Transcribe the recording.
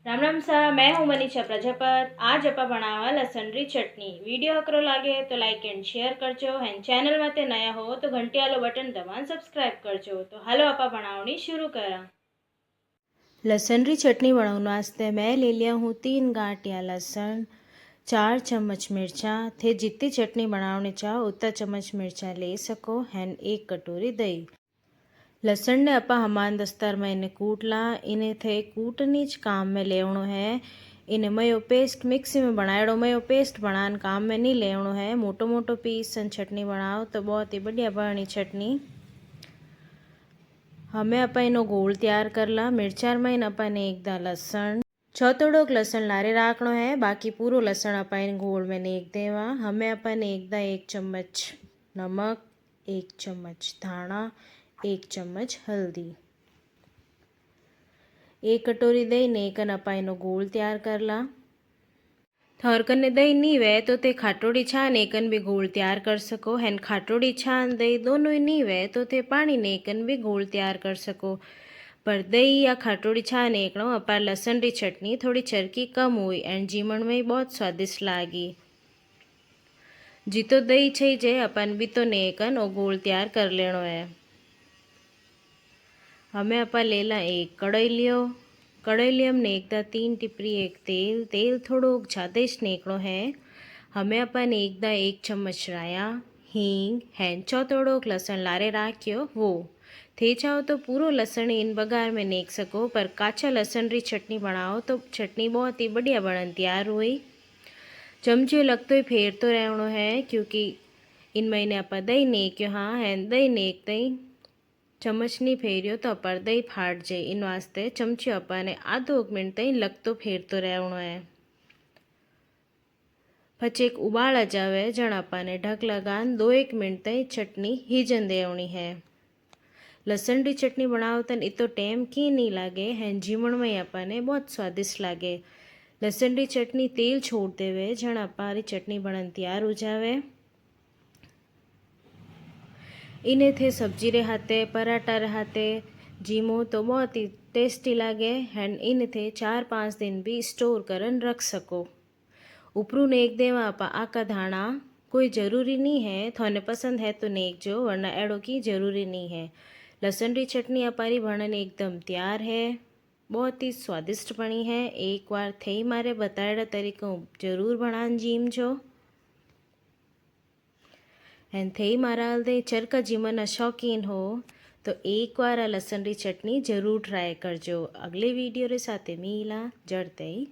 राम राम सा। मैं हूं मनीषा प्रजापत। आज अपा बनावा लसन री चटनी। वीडियो अकरो लागे तो लाइक एंड शेयर करजो। एंड चैनल माते नया हो तो घंटी वालो बटन दबान सब्सक्राइब करजो। तो हालो अपा बनावनी शुरू करा। लसन री चटनी बनाने वास्ते मैं ले लिया हूँ 3 गांठिया लसन, 4 चम्मच मिर्चा। थे जितनी चटनी बनाने चाहो उतना चम्मच मिर्चा ले सको। एंड 1 कटोरी दही। लसन ने अपा हमान दस्तर में इन्हें कूट ला। इन्हें थे कूटनी ज काम में लेवणो है। इन्हें मयो पेस्ट मिक्सी में बनाएड़ो मयो पेस्ट बनान काम में नहीं लेवणो है। मोटो मोटो पीस सन चटनी बनाओ तो बहुत ही बढ़िया बनी चटनी। हमें अपा इनो घोल तैयार कर ला। मिर्चार में इन अपन ने एकदा लसन, छोतोड़ोक लसन लारे राखणो है। बाकी पूरो लसन अपा इन घोल में नेक देवा। हमें अपन एकदा 1 चम्मच नमक, 1 चम्मच धाणा, 1 चम्मच हल्दी, 1 कटोरी दही नेकन अपा इनो घोल तैयार कर ला। थरकन ने दही नहीं वे तो ते खाटोड़ी छान एकन भी घोल तैयार कर सको। हैन खाटोड़ी छान दही दोनों ही नहीं वे तो ते पानी नेकन भी घोल तैयार कर सको। पर दही या खाटोड़ी छान एकनो अपा लसन री चटनी थोड़ी चरकी कम हुई एंड जीमण में बहुत स्वादिष्ट लागी। जीतो दही छई जे अपन भी तो नेकन और घोल तैयार कर लेनो है। हमें अपा लेला एक कढ़ाई लियो। कढ़ाई लियो हमने एकदा 3 टिपरी एक तेल थोड़ो ज़्यादा ही नेकड़ो है। हमें अपन एकदा 1 चम्मच राया, हींग, हैंचो थोड़ो लसन लारे राख्यो वो थे चाहो तो पूरो लसन इन बगार में नेक सको। पर काचा लसन री चटनी बनाओ तो चटनी बहुत ही बढ़िया बनन तैयार हुई। चमचो लगतो ही फेरतो रहनो है क्योंकि इन महीने अपा दही नेक्यो। हाँ हैन दही नेकते ही चम्मच नहीं फेरियो तो अपर दही फाट जाए। इन वास्ते चमचो अपने आधो मिनट तई लगतो फेरतो रहनो है। पछी एक उबाल आ जावे जण अपने ढक लगान 2-1 मिनट तई चटनी हीजन देवनी है। लसन री चटनी बनाओ तन इतो टाइम की नहीं लागे। हैं जीमण में अपने बहुत स्वादिष्ट लागे। लसन री चटनी तेल छोड़ देवे जण अपारी चटनी बनन तैयार हो जावे। इन्हें थे सब्जी रे हाथे पराठा रे हाथे जीमो तो बहुत ही टेस्टी लागे। एंड इन थे 4-5 दिन भी स्टोर करन रख सको। उपरू नेक देवा अपा आका धाणा। कोई ज़रूरी नहीं है, थाने पसंद है तो नेक जो वरना एड़ो की ज़रूरी नहीं है। लसन री चटनी अपारी बनन एकदम तैयार है। बहुत ही स्वादिष्ट बनी है। एक बार थे मारे बताएड़ा तरीकों जरूर बनान जीम जो। एंड थे मारा दे चरका जीमन शौकीन हो तो एक बार लसन री चटनी जरूर ट्राई करजो। अगले वीडियो रे साथे मिला जड़ते ही।